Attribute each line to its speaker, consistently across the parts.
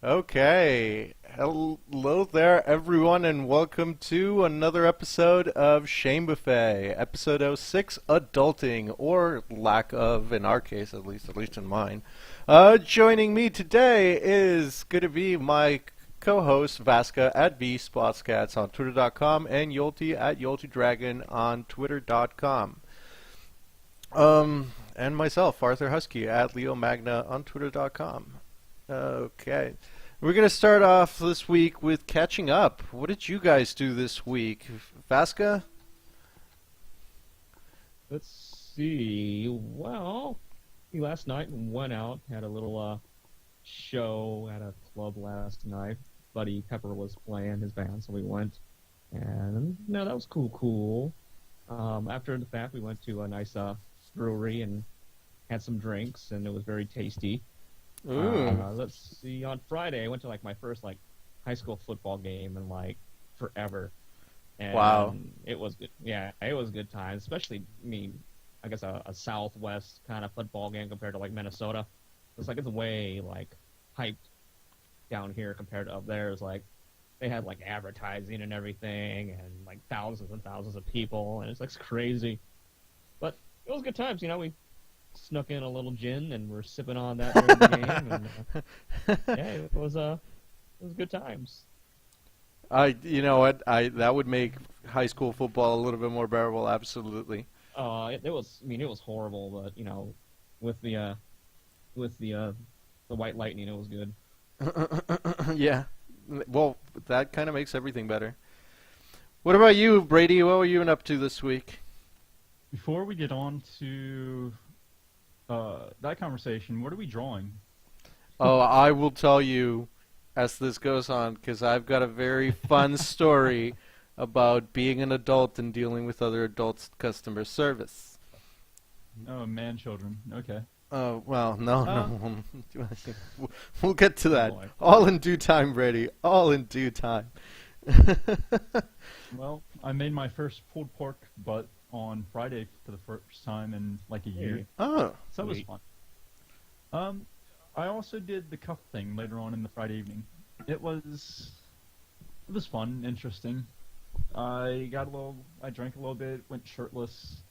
Speaker 1: Okay. Hello there, everyone, and welcome to another episode of Shame Buffet, episode 06, Adulting, or lack of, in our case, at least in mine. Joining me today is going to be my co-host, Vasca, at VSpotscats on Twitter.com, and Yolti at YoltiDragon on Twitter.com. And myself, Arthur Husky, at Leo Magna on Twitter.com. Okay. We're going to start off this week with catching up. What did you guys do this week? Vasca?
Speaker 2: Let's see. Well, last night went out, had a little show at a club last night. Buddy Pepper was playing his band, so we went. And no, that was cool. After the fact, we went to a nice brewery and had some drinks, and it was very tasty. Let's see. On Friday, I went to my first high school football game in forever. And
Speaker 1: Wow.
Speaker 2: It was good. Yeah, it was a good time. Especially, I guess a Southwest kind of football game compared to Minnesota. It's way hyped down here compared to up there. It's they had advertising and everything, and thousands and thousands of people, and it's crazy. But it was good times. We snuck in a little gin and we're sipping on that during the game, and yeah, it was good times.
Speaker 1: You know what? That would make high school football a little bit more bearable. Absolutely.
Speaker 2: It was. It was horrible, but with the White Lightning, it was good.
Speaker 1: Yeah. Well, that kind of makes everything better. What about you, Brady? What were you up to this week?
Speaker 3: Before we get on to that conversation, what are we drawing?
Speaker 1: Oh, I will tell you as this goes on, because I've got a very fun story about being an adult and dealing with other adults' customer service.
Speaker 3: Oh, man, children. Okay.
Speaker 1: Oh, well, no. We'll get to that.
Speaker 2: Boy.
Speaker 1: All in due time, Brady. All in due time.
Speaker 3: Well, I made my first pulled pork butt on Friday for the first time in a year.
Speaker 1: Oh,
Speaker 3: So that was
Speaker 2: Sweet.
Speaker 3: fun. I also did the cuff thing later on in the Friday evening. It was fun, interesting. I drank a little bit, went shirtless.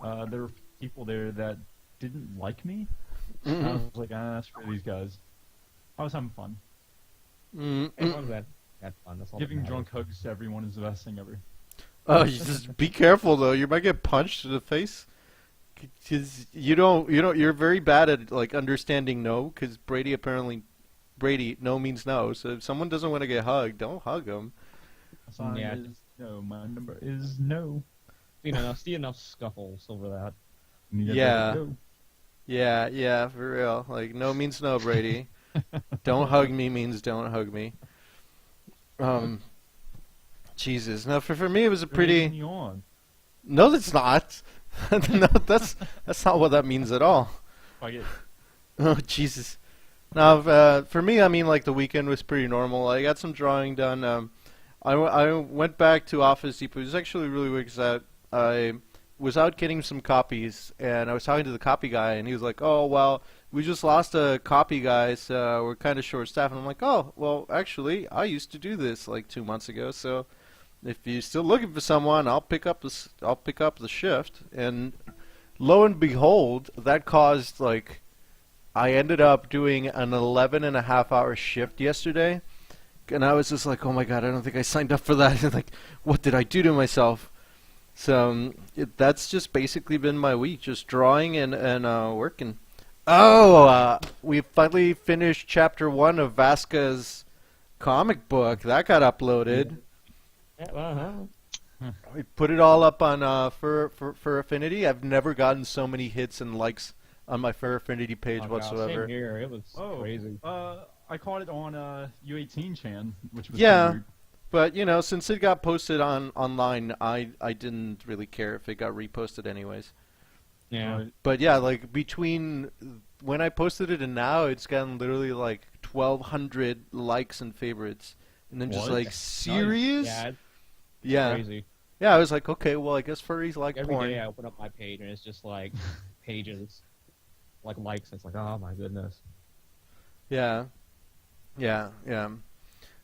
Speaker 3: There were people there that didn't like me. I was like, screw these guys. I was having fun.
Speaker 2: As long as that had fun, that's all. that
Speaker 3: Giving
Speaker 2: matters.
Speaker 3: drunk hugs to everyone is the best thing ever.
Speaker 1: Oh, you just be careful though. You might get punched in the face. 'Cause you're very bad at understanding no. Because Brady, no means no. So if someone doesn't want to get hugged, don't hug them.
Speaker 3: Sign
Speaker 2: Yeah.
Speaker 3: is no. My number is no.
Speaker 2: See enough scuffles over that.
Speaker 1: Yeah. Yeah, for real. No means no, Brady. Don't hug me means don't hug me. Jesus. No, for me it was a pretty.
Speaker 3: On.
Speaker 1: No, that's not. No, that's not what that means at all.
Speaker 3: Fuck it.
Speaker 1: Oh, Jesus. Now, for me, the weekend was pretty normal. I got some drawing done. I went back to Office Depot. It was actually really weird because I was out getting some copies, and I was talking to the copy guy, and he was like, "Oh, well, we just lost a copy guy, so we're kind of short-staffed." And I'm like, "Oh, well, actually, I used to do this 2 months ago, so if you're still looking for someone, I'll pick up the shift." And lo and behold, that caused I ended up doing an 11.5-hour shift yesterday, and I was just like, "Oh my God, I don't think I signed up for that." What did I do to myself? So that's just basically been my week, just drawing and working. Oh, we finally finished chapter 1 of Vasca's comic book. That got uploaded.
Speaker 2: Yeah,
Speaker 1: We put it all up on for Affinity. I've never gotten so many hits and likes on my Fur Affinity page
Speaker 2: Same
Speaker 1: whatsoever.
Speaker 2: here. It was
Speaker 3: Oh,
Speaker 2: crazy.
Speaker 3: I caught it on U18 Chan, which was
Speaker 1: Yeah.
Speaker 3: weird.
Speaker 1: But since it got posted online, I didn't really care if it got reposted anyways.
Speaker 2: Yeah.
Speaker 1: But yeah, between when I posted it and now, it's gotten literally 1,200 likes and favorites, and then just
Speaker 3: What?
Speaker 1: serious?
Speaker 2: Yeah, it's
Speaker 1: Yeah.
Speaker 2: crazy.
Speaker 1: Yeah, I was like, okay, well, I guess furries like
Speaker 2: Every
Speaker 1: porn.
Speaker 2: day I open up my page and it's just pages, likes. It's oh my goodness.
Speaker 1: Yeah. Yeah, yeah.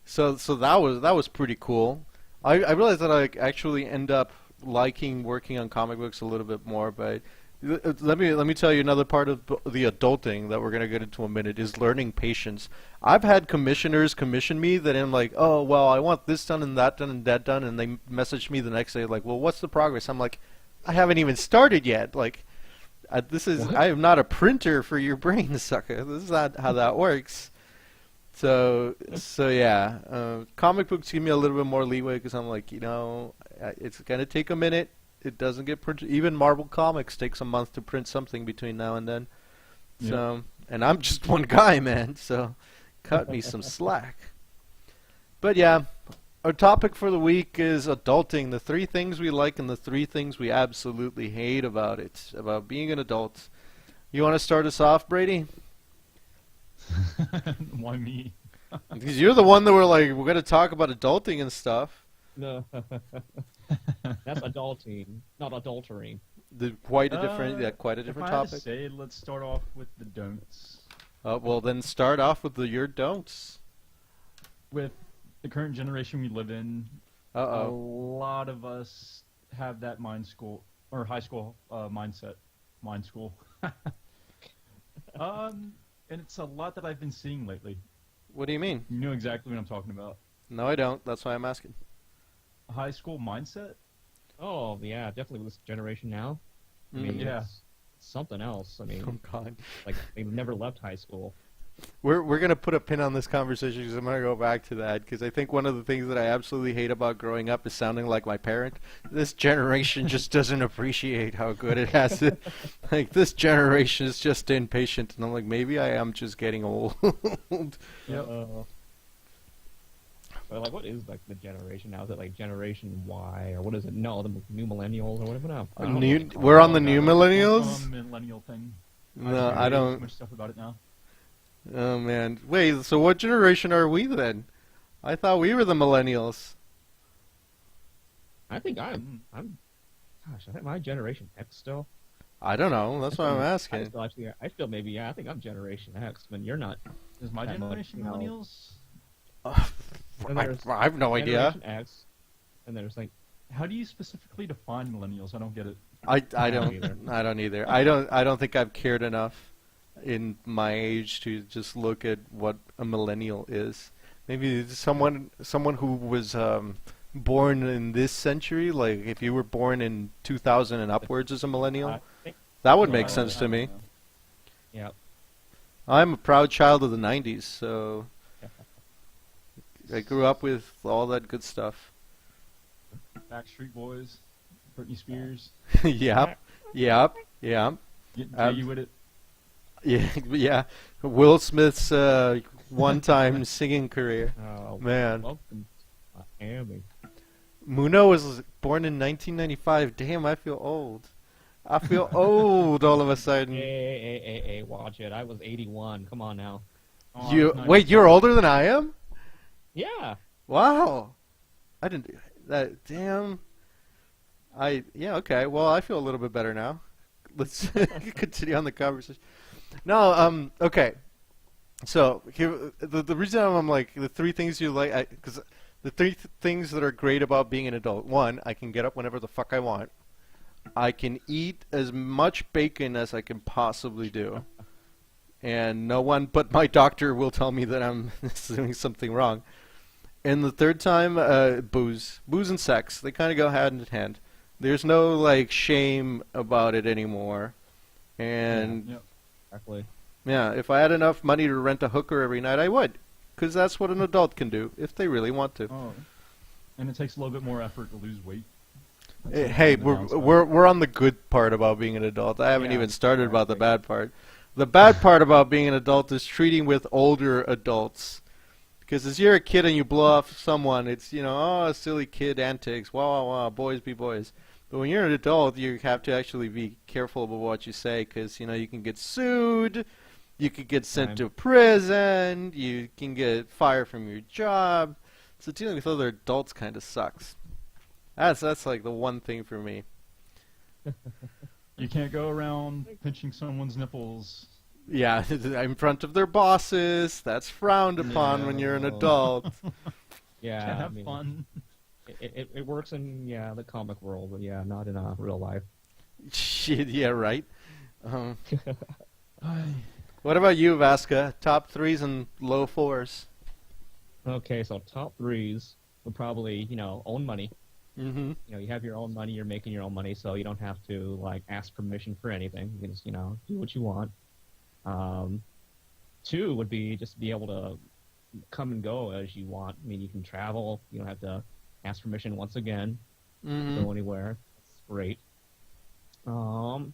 Speaker 1: So that was pretty cool. I realized that I actually end up liking working on comic books a little bit more, but let me tell you another part of the adulting that we're gonna get into in a minute is learning patience. I've had commissioners commission me that I'm like, oh well, I want this done and that done and that done, and they message me the next day like, well, what's the progress? I'm like, I haven't even started yet. Like,
Speaker 2: What?
Speaker 1: I am not a printer for your brain, sucker. This is not how that works. So yeah, comic books give me a little bit more leeway because I'm like, it's gonna take a minute. It doesn't get printed. Even Marvel Comics takes a month to print something between now and then.
Speaker 3: Yep.
Speaker 1: So, and I'm just one guy, man. So, cut me some slack. But yeah, our topic for the week is adulting. The three things we like and the three things we absolutely hate about it, about being an adult. You want to start us off, Brady?
Speaker 3: Why me?
Speaker 1: Because you're the one that were like, we're gonna talk about adulting and stuff.
Speaker 2: No. That's adulting, not adultering.
Speaker 1: Quite a different, quite a
Speaker 3: If
Speaker 1: different
Speaker 3: I had to
Speaker 1: topic.
Speaker 3: say, let's start off with the don'ts.
Speaker 1: Well, then start off with your don'ts.
Speaker 3: With the current generation we live in,
Speaker 1: Uh
Speaker 3: a
Speaker 1: oh.
Speaker 3: lot of us have that high school mindset. Mind school. And it's a lot that I've been seeing lately.
Speaker 1: What do you mean?
Speaker 3: You know exactly what I'm talking about.
Speaker 1: No, I don't. That's why I'm asking.
Speaker 3: High school mindset?
Speaker 2: Oh yeah, definitely with this generation now. I mean,
Speaker 3: Yeah.
Speaker 2: it's something else. I mean,
Speaker 1: Oh God.
Speaker 2: like they've never left high school.
Speaker 1: We're gonna put a pin on this conversation because I'm gonna go back to that because I think one of the things that I absolutely hate about growing up is sounding like my parent. This generation just doesn't appreciate how good it has it. Like this generation is just impatient, and I'm like, maybe I am just getting old.
Speaker 3: Yep.
Speaker 2: But like, what is like the generation now? Is it like Generation Y or what is it? No, the new millennials or whatever. No, I don't know what they call
Speaker 1: We're
Speaker 2: it.
Speaker 1: on the new millennials.
Speaker 3: Millennial thing.
Speaker 1: No,
Speaker 3: I've
Speaker 1: I
Speaker 3: heard
Speaker 1: don't.
Speaker 3: too much stuff about it now.
Speaker 1: Oh man, wait. So what generation are we then? I thought we were the millennials.
Speaker 2: I think gosh, I think my Generation X still.
Speaker 1: I don't know. That's why I'm asking.
Speaker 2: I feel maybe I think I'm Generation X. When you're not.
Speaker 3: Is my
Speaker 2: That much,
Speaker 3: generation
Speaker 2: you know.
Speaker 3: millennials?
Speaker 2: And there's
Speaker 1: I have no idea.
Speaker 2: Generation X, and there's like
Speaker 3: How do you specifically define millennials? I don't get it.
Speaker 1: I
Speaker 2: don't
Speaker 1: don't
Speaker 2: either.
Speaker 1: I don't either. I don't think I've cared enough in my age to just look at what a millennial is. Maybe someone who was born in this century, like if you were born in 2000 and upwards as a millennial,
Speaker 2: I think,
Speaker 1: that would
Speaker 3: No,
Speaker 1: make
Speaker 3: I
Speaker 1: sense to
Speaker 3: don't
Speaker 1: me.
Speaker 3: know.
Speaker 2: yeah.
Speaker 1: I'm a proud child of the 90s, so I grew up with all that good stuff.
Speaker 3: Backstreet Boys, Britney Spears,
Speaker 1: Yep. Yep. Yep.
Speaker 3: getting
Speaker 1: Um,
Speaker 3: jiggy with it.
Speaker 1: Yeah, yeah. Will Smith's one-time singing career.
Speaker 2: Oh,
Speaker 1: Man.
Speaker 2: welcome to Miami.
Speaker 1: Muno was born in 1995. Damn, I feel old. I feel old all of a sudden.
Speaker 2: Hey, watch it. I was 81. Come on now.
Speaker 3: Oh, I
Speaker 1: You
Speaker 3: was 95.
Speaker 1: wait, you're older than I am?
Speaker 2: Yeah.
Speaker 1: Wow. I didn't that damn. Yeah, okay. Well, I feel a little bit better now. Let's continue on the conversation. No, okay. So, here, the reason I'm like the three things you like because the things that are great about being an adult. One, I can get up whenever the fuck I want. I can eat as much bacon as I can possibly do. And no one but my doctor will tell me that I'm doing something wrong. And the third time, booze. Booze and sex. They kind of go hand in hand. There's no, like, shame about it anymore. And,
Speaker 3: Yep.
Speaker 2: Exactly.
Speaker 1: yeah, if I had enough money to rent a hooker every night, I would. Because that's what an adult can do, if they really want to.
Speaker 3: Oh. And it takes a little bit more effort to lose weight. That's
Speaker 1: Hey,
Speaker 3: the
Speaker 1: we're
Speaker 3: downside.
Speaker 1: we're on the good part about being an adult. I haven't
Speaker 3: Yeah,
Speaker 1: even started about the
Speaker 3: exactly.
Speaker 1: bad part. The bad part about being an adult is treating with older adults. Because as you're a kid and you blow off someone, it's, oh, silly kid antics, wow, wow, wow, boys be boys. But when you're an adult, you have to actually be careful about what you say because, you can get sued, you could get sent to prison, you can get fired from your job. So dealing with other adults kind of sucks. That's like the one thing for me.
Speaker 3: You can't go around pinching someone's nipples.
Speaker 1: Yeah, in front of their bosses. That's frowned upon when you're an
Speaker 2: No.
Speaker 1: adult.
Speaker 2: Yeah, I
Speaker 3: Have
Speaker 2: mean,
Speaker 3: fun.
Speaker 2: it works in the comic world, but yeah, not in real life.
Speaker 1: Shit, yeah, right. Um,
Speaker 3: Ay.
Speaker 1: what about you, Vasca? Top threes and low fours.
Speaker 2: Okay, so top threes would probably own money.
Speaker 1: Mm-hmm.
Speaker 2: You have your own money, you're making your own money, so you don't have to like ask permission for anything. You can just do what you want. Um, Two would be just be able to come and go as you want. I mean, you can travel. You don't have to ask permission once again.
Speaker 1: Mm-hmm.
Speaker 2: Go anywhere. That's great. Um,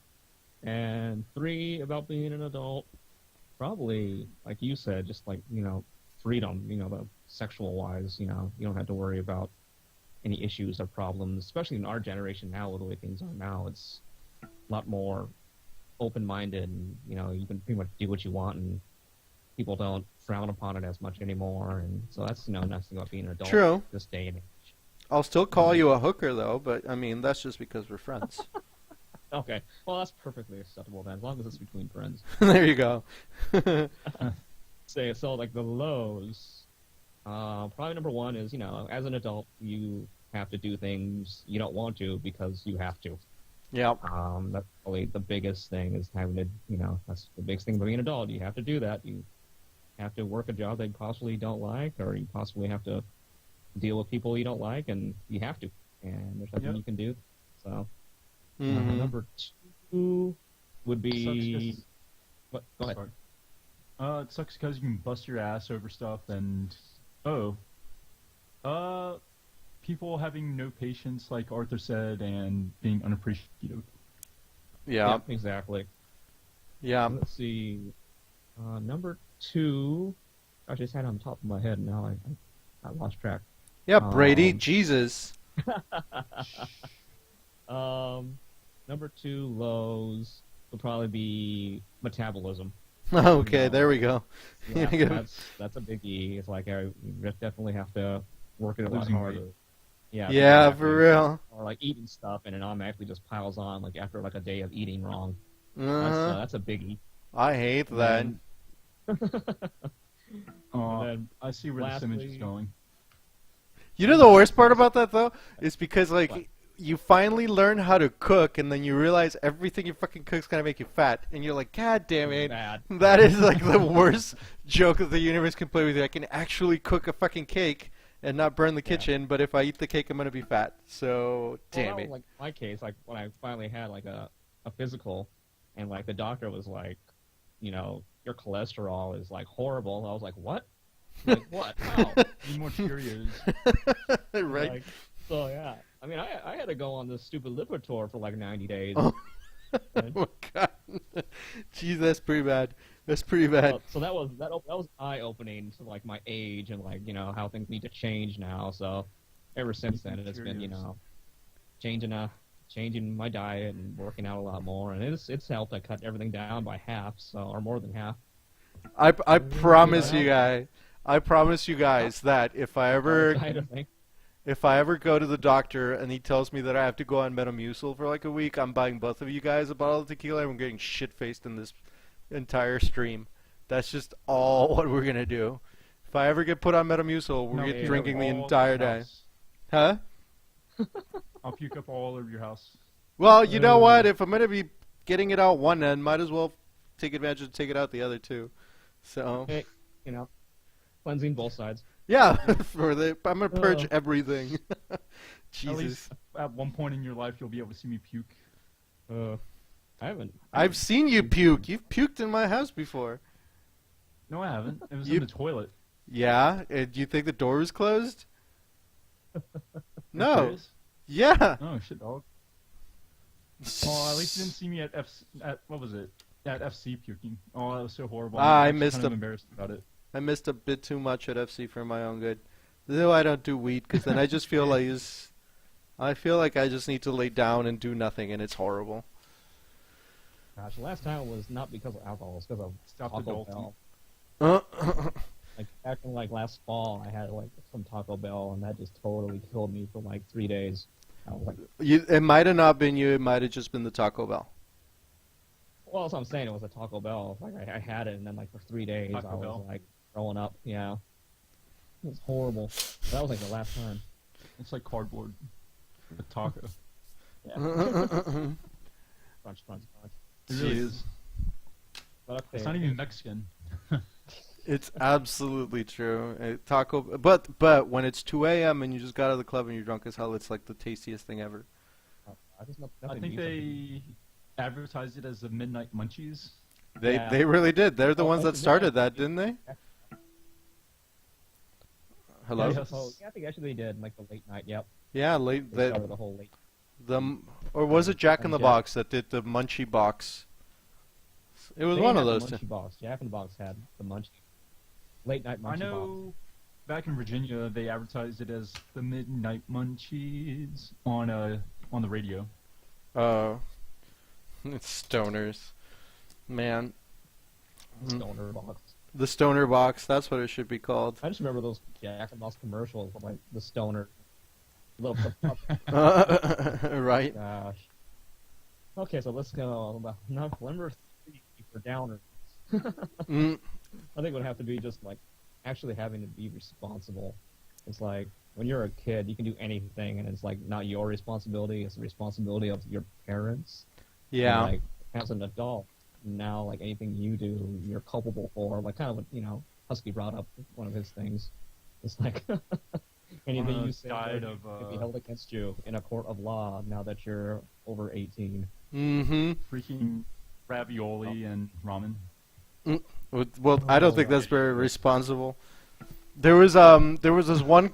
Speaker 2: and three, about being an adult, probably like you said, just like freedom. The sexual wise. You don't have to worry about any issues or problems, especially in our generation now, with the way things are now. It's a lot more open-minded, and you can pretty much do what you want, and people don't frown upon it as much anymore. And so that's nice thing about being an adult
Speaker 1: True.
Speaker 2: this day and age.
Speaker 1: I'll still call you a hooker, though, but I mean, that's just because we're friends.
Speaker 2: Okay, well that's perfectly acceptable then, as long as it's between friends.
Speaker 1: There you go.
Speaker 2: Say so, like the lows. Probably number one is as an adult you have to do things you don't want to because you have to.
Speaker 1: Yep.
Speaker 2: That's probably the biggest thing, is having to, that's the biggest thing about being an adult. You have to do that. You have to work a job that you possibly don't like, or you possibly have to deal with people you don't like, and you have to. And there's nothing
Speaker 3: Yep.
Speaker 2: you can do. So,
Speaker 1: Mm-hmm.
Speaker 2: number two would
Speaker 3: Sucks
Speaker 2: be.
Speaker 3: 'cause-
Speaker 2: What? Go ahead.
Speaker 3: Sorry. It sucks because you can bust your ass over stuff, and people having no patience, like Arthur said, and being unappreciative.
Speaker 1: Yeah.
Speaker 2: Yep, exactly.
Speaker 1: Yeah.
Speaker 2: Let's see. Number two. I just had it on top of my head, and now I lost track.
Speaker 1: Yeah, Brady.
Speaker 2: Um,
Speaker 1: Jesus.
Speaker 2: Number two lows would probably be metabolism.
Speaker 1: Okay, there we go.
Speaker 2: Yeah,
Speaker 1: Yeah.
Speaker 2: that's a biggie. It's like I definitely have to work it a lot
Speaker 3: Losing
Speaker 2: harder.
Speaker 3: weight.
Speaker 2: Yeah,
Speaker 1: Yeah,
Speaker 2: exactly.
Speaker 1: for real.
Speaker 2: Or like eating stuff, and it automatically just piles on like after like a day of eating wrong.
Speaker 1: Uh-huh.
Speaker 2: That's a biggie.
Speaker 1: I hate that.
Speaker 3: Oh,
Speaker 2: then
Speaker 3: I see where this image is
Speaker 2: lastly-
Speaker 3: going.
Speaker 1: You know the worst part about that though is because like
Speaker 2: What?
Speaker 1: you finally learn how to cook and then you realize everything you fucking cook's gonna make you fat and you're like, God damn it.
Speaker 2: Bad.
Speaker 1: That is like the worst joke that the universe can play with you. I can actually cook a fucking cake and not burn the
Speaker 2: Yeah.
Speaker 1: kitchen, but if I eat the cake I'm gonna be fat. So damn
Speaker 2: Well, that
Speaker 1: it.
Speaker 2: was, like my case, like when I finally had like a physical, and like the doctor was like, your cholesterol is like horrible. I was like, what? Like what? How?
Speaker 3: Need more Cheerios.
Speaker 1: Right?
Speaker 2: Like, so yeah, I mean, I had to go on this stupid Lipitor for like 90 days.
Speaker 1: Oh. Oh my god. Jeez, that's pretty bad. That's pretty bad.
Speaker 2: So that was eye opening to like my age and like how things need to change now. So ever since then, it's been changing my diet and working out a lot more, and it's helped. I cut everything down by half, or more than half.
Speaker 1: I promise you guys. I promise you guys that if I ever
Speaker 2: Diet, I think.
Speaker 1: if I ever go to the doctor and he tells me that I have to go on Metamucil for like a week, I'm buying both of you guys a bottle of tequila and I'm getting shit-faced in this entire stream. That's just all what we're gonna do. If I ever get put on Metamucil, we're
Speaker 3: No,
Speaker 1: get
Speaker 2: yeah,
Speaker 1: drinking the
Speaker 3: all
Speaker 1: entire
Speaker 3: over your
Speaker 1: day.
Speaker 3: house.
Speaker 1: Huh?
Speaker 3: I'll puke up all over your house.
Speaker 1: Well, you know what? If I'm gonna be getting it out one end, might as well take advantage and take it out the other too. So
Speaker 2: Hey, cleansing both sides.
Speaker 1: yeah, I'm gonna purge
Speaker 2: Oh.
Speaker 1: everything.
Speaker 3: At
Speaker 1: Jesus.
Speaker 3: least at one point in your life, you'll be able to see me puke.
Speaker 2: I haven't.
Speaker 1: I've seen you puke. You've puked in my house before.
Speaker 3: No, I haven't. It was
Speaker 1: You-
Speaker 3: in the toilet.
Speaker 1: Yeah? Do you think the door was closed? No.
Speaker 3: Serious?
Speaker 1: Yeah.
Speaker 3: Oh shit, dog. Oh, at least you didn't see me at what was it? At FC puking. Oh, that was so horrible.
Speaker 1: I
Speaker 3: I'm
Speaker 1: missed
Speaker 3: kind of
Speaker 1: a-
Speaker 3: embarrassed about it.
Speaker 1: I missed a bit too much at FC for my own good. Though I don't do weed, because then I just feel like I feel like I just need to lay down and do nothing, and it's horrible.
Speaker 2: Gosh, the last time was not because of alcohol. It was because of
Speaker 3: Stop
Speaker 2: Taco
Speaker 3: adulting.
Speaker 2: Bell.
Speaker 1: Uh,
Speaker 2: Like back in like last fall, I had like some Taco Bell, and that just totally killed me for like 3 days. I was like,
Speaker 1: it might have not been you. It might have just been the Taco Bell.
Speaker 2: Well, that's what I'm saying. It was a Taco Bell. Like I had it, and then like for 3 days,
Speaker 3: Taco
Speaker 2: I was
Speaker 3: Bell.
Speaker 2: like throwing up. Yeah, it was horrible. That was like the last time.
Speaker 3: It's like cardboard. A taco.
Speaker 2: Yeah. Crunch, crunch, crunch.
Speaker 3: It really
Speaker 1: Jeez.
Speaker 3: is.
Speaker 2: But okay.
Speaker 3: It's not even Mexican.
Speaker 1: It's absolutely true. Taco, but when it's 2 a.m. and you just got out of the club and you're drunk as hell, it's like the tastiest thing ever.
Speaker 3: I think they advertised it as the Midnight Munchies.
Speaker 2: Yeah.
Speaker 1: They really did. They're the
Speaker 2: Oh,
Speaker 1: ones that
Speaker 2: yeah.
Speaker 1: started that, didn't they? Hello.
Speaker 3: Yes.
Speaker 2: Oh, yeah, I think actually they did like the late night. Yep.
Speaker 1: Yeah, late.
Speaker 2: They started the whole late.
Speaker 1: Or was it Jack in the
Speaker 2: Jack.
Speaker 1: Box that did the Munchie Box? It was
Speaker 2: They
Speaker 1: one
Speaker 2: had
Speaker 1: of
Speaker 2: the
Speaker 1: those.
Speaker 2: Munchie Box. Jack in the Box had the Munchie. Late night Munchie
Speaker 3: I know back in Virginia they advertised it as the Midnight Munchies on the radio.
Speaker 1: It's stoners, man.
Speaker 2: Box. Stoner Box.
Speaker 1: The stoner box. That's what it should be called.
Speaker 2: I just remember those Jack in the Box commercials with like the stoner. Little
Speaker 1: Right.
Speaker 2: gosh. Okay, so let's go. Number 3 for downers.
Speaker 1: Mm,
Speaker 2: I think it would have to be just like actually having to be responsible. It's like when you're a kid, you can do anything, and it's like not your responsibility; it's the responsibility of your parents.
Speaker 1: yeah.
Speaker 2: And, like as an adult, now like anything you do, you're culpable for. Like kind of what Husky brought up one of his things. It's like anything you say
Speaker 3: Died
Speaker 2: could be held against you in a court of law now that you're over 18.
Speaker 1: Mm-hmm.
Speaker 3: Freaking ravioli and ramen.
Speaker 1: Well, I don't think that's very responsible. There was this one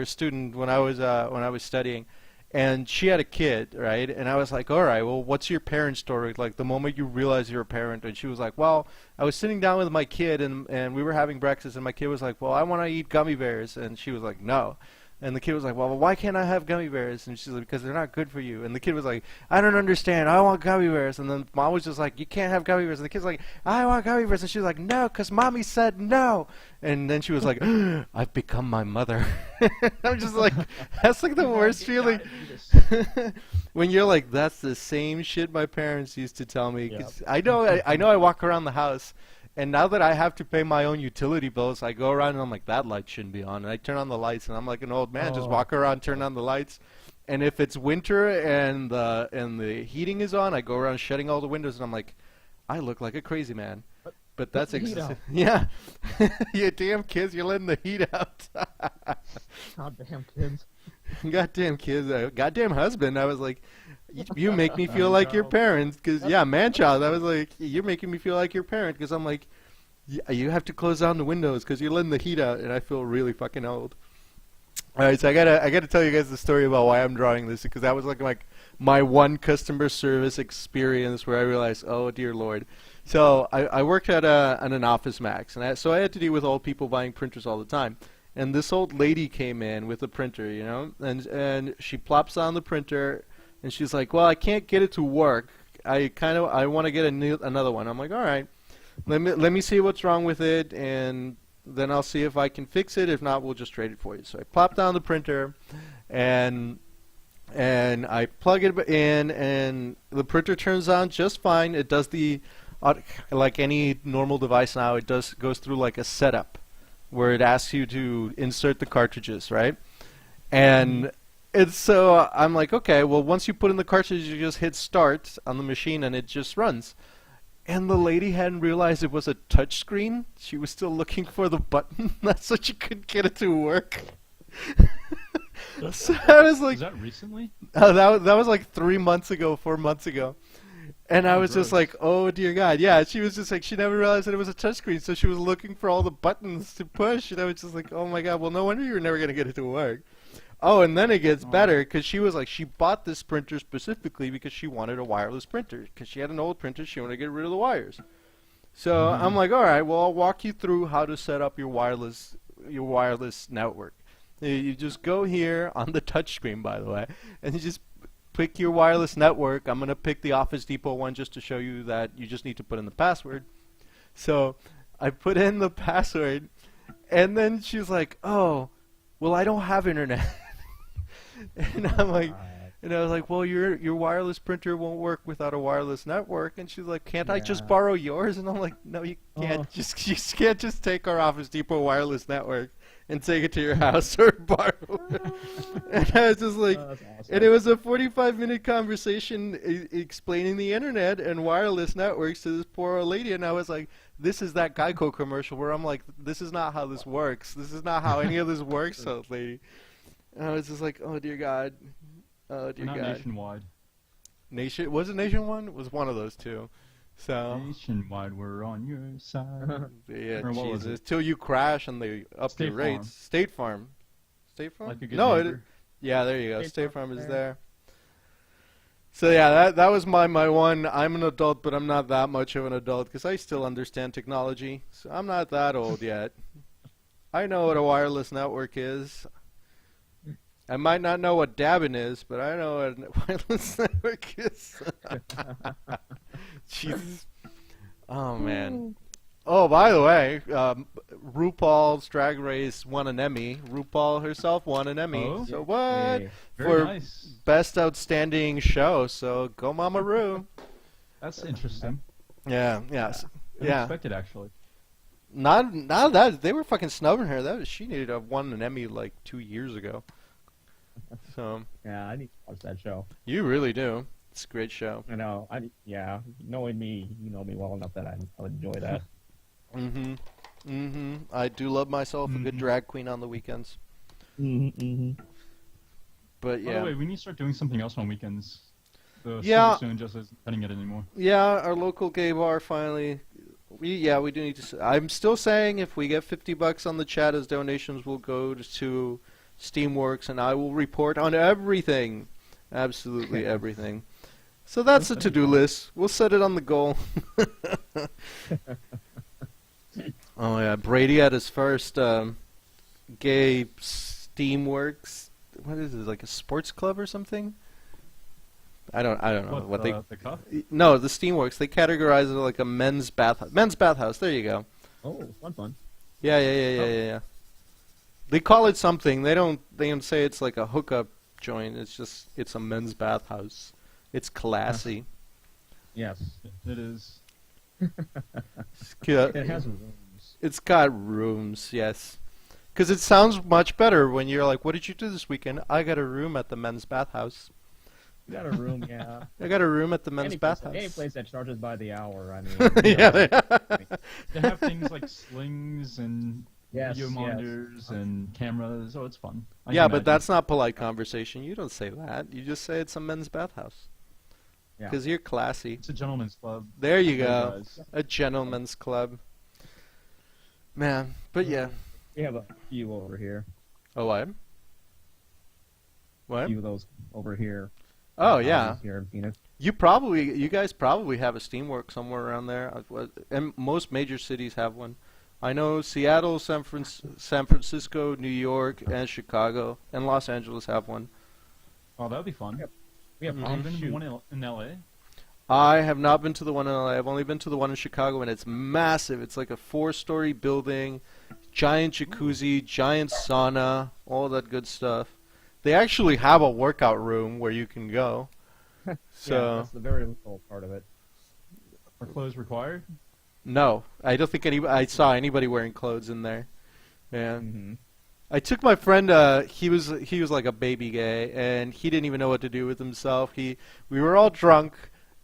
Speaker 1: student when I was studying, and she had a kid, right? And I was like, all right, well, what's your parent story? Like the moment you realize you're a parent. And she was like, well, I was sitting down with my kid, and we were having breakfast, and my kid was like, well, I want to eat gummy bears, and she was like, no. And the kid was like, well, why can't I have gummy bears? And she's like, because they're not good for you. And the kid was like, I don't understand. I want gummy bears. And then mom was just like, you can't have gummy bears. And the kid's like, I want gummy bears. And she was like, no, because mommy said no. And then she was like, I've become my mother. I'm just like, that's like the worst feeling. When you're like, that's the same shit my parents used to tell me. 'Cause I know I walk around the house. And now that I have to pay my own utility bills, I go around and I'm like, that light shouldn't be on. And I turn on the lights, and I'm like an old man, just walk around, turn on the lights. And if it's winter and the heating is on, I go around shutting all the windows, and I'm like, I look like a crazy man. But that's
Speaker 2: the heat out.
Speaker 1: yeah. You damn kids, you're letting the heat out.
Speaker 2: Goddamn kids.
Speaker 1: Goddamn kids, goddamn husband. I was like, you make me feel like your parents, because man-child. I was like, you're making me feel like your parent, because I'm like, you have to close down the windows because you're letting the heat out, and I feel really fucking old. All right, so I gotta tell you guys the story about why I'm drawing this, because that was like my one customer service experience where I realized, oh dear Lord. So I worked at an Office Max, and so I had to deal with old people buying printers all the time. And this old lady came in with a printer, you know, and she plops on the printer. And she's like, well, I can't get it to work. I want to get another one. I'm like, all right, let me see what's wrong with it, and then I'll see if I can fix it. If not, we'll just trade it for you. So I plop down the printer, and I plug it in, and the printer turns on just fine. It does like any normal device now. It goes through like a setup where it asks you to insert the cartridges, right? And so I'm like, okay, well, once you put in the cartridge, you just hit start on the machine, and it just runs. And the lady hadn't realized it was a touch screen. She was still looking for the button. That's so she couldn't get it to work. So I was like,
Speaker 3: Was that recently?
Speaker 1: that was like 4 months ago. And I was just
Speaker 3: gross.
Speaker 1: like, oh dear God. Yeah, she was just like, she never realized that it was a touchscreen, so she was looking for all the buttons to push. And I was just like, oh my God, well, no wonder you were never going to get it to work. Oh, and then it gets better, because she was like, she bought this printer specifically because she wanted a wireless printer, because she had an old printer, she wanted to get rid of the wires. So I'm like, all right, well, I'll walk you through how to set up your wireless network. You just go here on the touchscreen, by the way, and you just pick your wireless network. I'm going to pick the Office Depot one just to show you that you just need to put in the password. So I put in the password, and then she's like, oh, well, I don't have internet. And I'm like, And I was like, well, your wireless printer won't work without a wireless network. And she's like, can't I just
Speaker 2: Yeah.
Speaker 1: borrow yours? And I'm like, no, you can't.
Speaker 2: Oh.
Speaker 1: You can't just take our Office Depot wireless network and take it to your house or borrow it. And I was just like,
Speaker 2: That's awesome.
Speaker 1: and it was a 45-minute conversation explaining the internet and wireless networks to this poor old lady. And I was like, this is that Geico commercial where I'm like, this is not how this works. This is not how any of this works, old lady. And I was just like, oh, dear God. Oh, dear
Speaker 3: Not
Speaker 1: God.
Speaker 3: nationwide.
Speaker 1: Was it Nationwide? It was one of those two. So,
Speaker 3: Nationwide, we're on your side.
Speaker 1: yeah,
Speaker 3: Or what was
Speaker 1: Jesus.
Speaker 3: it?
Speaker 1: Till you crash and they up
Speaker 3: State
Speaker 1: your rates.
Speaker 3: Farm.
Speaker 1: State Farm. State Farm?
Speaker 3: Like a good
Speaker 1: No,
Speaker 3: neighbor.
Speaker 1: yeah, there you go.
Speaker 2: State
Speaker 1: State
Speaker 2: Farm
Speaker 1: Farm is
Speaker 2: there.
Speaker 1: there. So yeah, that was my one. I'm an adult, but I'm not that much of an adult because I still understand technology. So I'm not that old yet. I know what a wireless network is. I might not know what dabbing is, but I know what a wireless network is. Jesus. Oh man. Oh, by the way, RuPaul's Drag Race won an Emmy. RuPaul herself won an Emmy.
Speaker 3: Oh?
Speaker 1: So what?
Speaker 2: Yay.
Speaker 3: Very
Speaker 1: For
Speaker 3: nice.
Speaker 1: best outstanding show. So go, Mama Ru.
Speaker 3: That's interesting.
Speaker 1: Yeah, yeah, yeah.
Speaker 3: Unexpected, actually.
Speaker 1: Not that they were fucking snubbing her. She needed to have won an Emmy like 2 years ago. So
Speaker 2: Yeah, I need to watch that show.
Speaker 1: you really do. It's a great show.
Speaker 2: I know. Yeah, knowing me, you know me well enough that I would enjoy that.
Speaker 1: Mm-hmm. Mm-hmm. I do love myself a good
Speaker 3: Mhm.
Speaker 1: drag queen on the weekends.
Speaker 2: Mm-hmm.
Speaker 1: But
Speaker 3: By
Speaker 1: yeah.
Speaker 3: the way, we need to start doing something else on weekends. The
Speaker 1: Yeah.
Speaker 3: Silver Spoon just isn't cutting it anymore.
Speaker 1: Yeah, our local gay bar finally. We do need to. I'm still saying if we get $50 on the chat as donations, we'll go to Steamworks, and I will report on everything, absolutely everything. So that's the
Speaker 3: That'd be
Speaker 1: to-do
Speaker 3: fun.
Speaker 1: list. We'll set it on the goal. Oh yeah, Brady at his first gay Steamworks. What is it? Like a sports club or something? I don't know what they.
Speaker 3: The cup?
Speaker 1: No, the Steamworks. They categorize it like a men's bathhouse. There you go.
Speaker 2: Oh, fun.
Speaker 1: Yeah. Yeah. They call it something. They don't say it's like a hookup joint. It's a men's bathhouse. It's classy.
Speaker 2: Yes.
Speaker 3: It is.
Speaker 2: It has rooms.
Speaker 1: It's got rooms, yes. Because it sounds much better when you're like, what did you do this weekend? I got a room at the men's bathhouse.
Speaker 2: You got a room, yeah.
Speaker 1: I got a room at the men's
Speaker 2: Any
Speaker 1: bathhouse.
Speaker 2: place that charges by the hour, I mean.
Speaker 1: Yeah.
Speaker 3: They have things like slings and
Speaker 2: Yes,
Speaker 3: video
Speaker 2: yes.
Speaker 3: monitors and cameras. Oh, it's fun. I
Speaker 1: Yeah,
Speaker 3: can
Speaker 1: but
Speaker 3: imagine.
Speaker 1: that's not polite conversation. You don't say that. You just say it's a men's bathhouse.
Speaker 2: Yeah.
Speaker 1: Because you're classy.
Speaker 3: It's a gentleman's club.
Speaker 1: There you
Speaker 3: There,
Speaker 1: go.
Speaker 3: guys.
Speaker 1: A gentleman's club. Man, but yeah.
Speaker 2: We have a few over here.
Speaker 1: Oh, what?
Speaker 2: A
Speaker 1: What?
Speaker 2: few of those over here.
Speaker 1: Oh, yeah.
Speaker 2: Here in Phoenix.
Speaker 1: You guys probably have a Steamworks somewhere around there. And most major cities have one. I know Seattle, San Francisco, New York, and Chicago, and Los Angeles have one.
Speaker 3: Oh, that'd be fun.
Speaker 2: Yep. We have
Speaker 1: Mhm.
Speaker 3: I've been to
Speaker 2: shoot.
Speaker 3: one in LA.
Speaker 1: I have not been to the one in LA. I've only been to the one in Chicago, and it's massive. It's like a 4-story building, giant jacuzzi, giant sauna, all that good stuff. They actually have a workout room where you can go.
Speaker 2: Yeah,
Speaker 1: So
Speaker 2: that's the very little part of it.
Speaker 3: Are clothes required?
Speaker 1: no, I don't think I saw anybody wearing clothes in there. Yeah.
Speaker 2: Mm-hmm.
Speaker 1: I took my friend. He was like a baby gay, and he didn't even know what to do with himself. We were all drunk,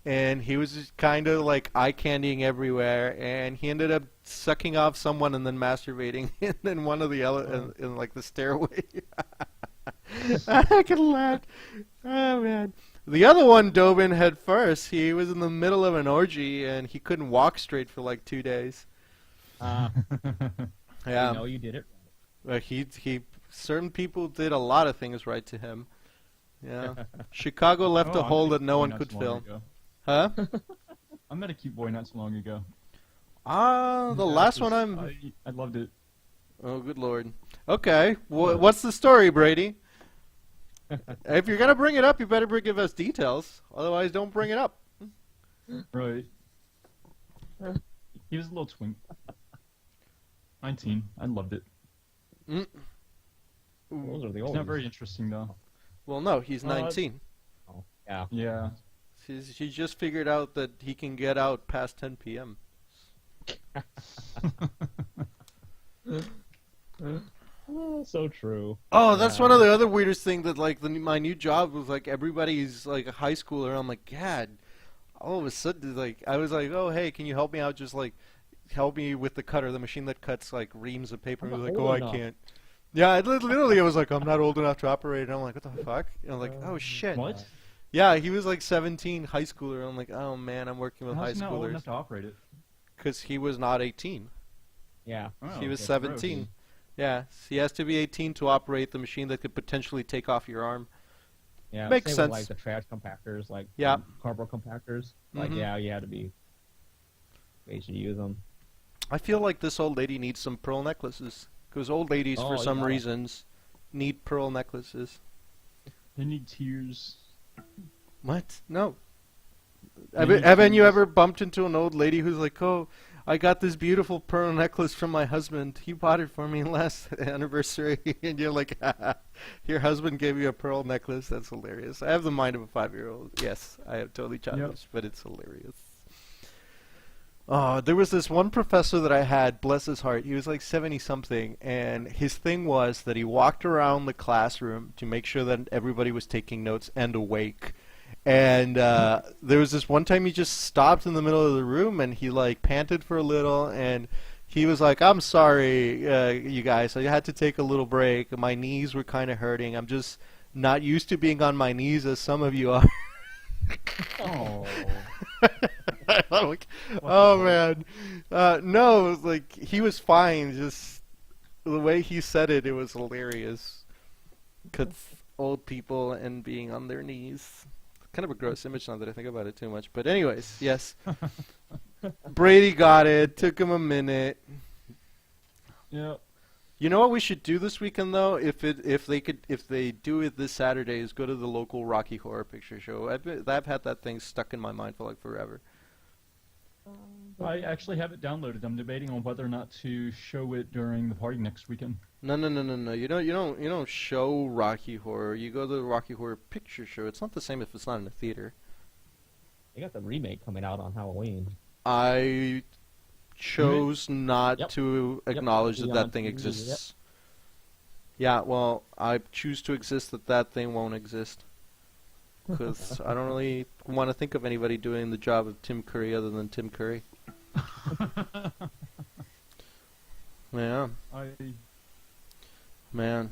Speaker 1: and he was just kind of like eye candying everywhere, and he ended up sucking off someone and then masturbating in one of the in like the stairway. I could laugh. Oh man. The other one dove in head first. He was in the middle of an orgy, and he couldn't walk straight for like 2 days.
Speaker 2: You
Speaker 1: Yeah.
Speaker 2: know you did it.
Speaker 1: He certain people did a lot of things right to him. Yeah. Chicago left a
Speaker 3: Oh,
Speaker 1: hole
Speaker 3: I'm
Speaker 1: that no
Speaker 3: Boy
Speaker 1: one
Speaker 3: not
Speaker 1: could
Speaker 3: so long
Speaker 1: fill.
Speaker 3: ago.
Speaker 1: Huh?
Speaker 3: I met a cute boy not so long ago.
Speaker 1: The
Speaker 3: Yeah,
Speaker 1: last
Speaker 3: it
Speaker 1: one
Speaker 3: was- I loved it.
Speaker 1: Oh, good lord. Okay. What's the story, Brady? If you're gonna bring it up, you better give us details. Otherwise, don't bring it up.
Speaker 3: Right. He was a little twink. 19. I loved it.
Speaker 2: Those are the
Speaker 3: It's
Speaker 2: old
Speaker 3: not very interesting though.
Speaker 1: Well, no, he's
Speaker 2: Well,
Speaker 1: 19.
Speaker 2: Yeah.
Speaker 3: Yeah.
Speaker 1: She just figured out that he can get out past 10 p.m.
Speaker 2: So true.
Speaker 1: Oh, that's
Speaker 2: Yeah.
Speaker 1: one of the other weirdest thing that like my new job was like everybody's like a high schooler. I'm like, God. All of a sudden, like I was like, oh hey, can you help me out? Just like help me with the cutter, the machine that cuts like reams of paper.
Speaker 2: I'm
Speaker 1: And he
Speaker 2: not
Speaker 1: was like, oh,
Speaker 2: old
Speaker 1: I
Speaker 2: enough.
Speaker 1: can't. Yeah, literally, I was like, I'm not old enough to operate. And I'm like, what the fuck? And I'm like, oh shit.
Speaker 3: What?
Speaker 1: Yeah, he was like 17, high schooler. I'm like, oh man, I'm working with high
Speaker 3: How's he not old
Speaker 1: schoolers
Speaker 3: enough to operate it?
Speaker 1: because he was not 18.
Speaker 2: Yeah.
Speaker 3: Oh,
Speaker 1: He was
Speaker 3: that's
Speaker 1: 17.
Speaker 3: gross.
Speaker 1: Yeah, so he has to be 18 to operate the machine that could potentially take off your arm.
Speaker 2: Yeah.
Speaker 1: Makes
Speaker 2: Same
Speaker 1: sense.
Speaker 2: With, like the trash compactors, like
Speaker 1: Yeah.
Speaker 2: cardboard compactors. Like
Speaker 1: Mhm.
Speaker 2: yeah, you had to be. They should use them.
Speaker 1: I feel like this old lady needs some pearl necklaces because old ladies,
Speaker 2: Oh,
Speaker 1: for
Speaker 2: you
Speaker 1: some
Speaker 2: gotta-
Speaker 1: reasons, need pearl necklaces.
Speaker 3: They need tears.
Speaker 1: What? No.
Speaker 3: They need
Speaker 1: Haven't you
Speaker 3: tears.
Speaker 1: ever bumped into an old lady who's like, oh, I got this beautiful pearl necklace from my husband. He bought it for me last anniversary. And you're like, your husband gave you a pearl necklace? That's hilarious. I have the mind of a 5-year-old. Yes, I am totally childish, but it's hilarious. There was this one professor that I had, bless his heart. He was like 70-something, and his thing was that he walked around the classroom to make sure that everybody was taking notes and awake. And there was this one time he just stopped in the middle of the room, and he like panted for a little, and he was like, I'm sorry, you guys, I had to take a little break. My knees were kind of hurting. I'm just not used to being on my knees as some of you are.
Speaker 2: Oh.
Speaker 1: I'm like, oh man, no, it was like he was fine. Just the way he said it, it was hilarious. 'Cause old people and being on their knees, kind of a gross image now that I think about it too much. But anyways, yes, Brady got it. Took him a minute.
Speaker 3: Yeah.
Speaker 1: You know what we should do this weekend though? If they do it this Saturday, is go to the local Rocky Horror Picture Show. I've had that thing stuck in my mind for like forever.
Speaker 3: I actually have it downloaded. I'm debating on whether or not to show it during the party next weekend.
Speaker 1: No. You don't show Rocky Horror. You go to the Rocky Horror Picture Show. It's not the same if it's not in a theater.
Speaker 2: They got the remake coming out on Halloween.
Speaker 1: I chose not
Speaker 2: Yep.
Speaker 1: to
Speaker 2: Yep.
Speaker 1: acknowledge
Speaker 2: Be
Speaker 1: that
Speaker 2: on
Speaker 1: that thing
Speaker 2: TV,
Speaker 1: exists. Yeah, well, I choose to exist that that thing won't exist. Because I don't really want to think of anybody doing the job of Tim Curry other than Tim Curry. Yeah,
Speaker 3: I
Speaker 1: man.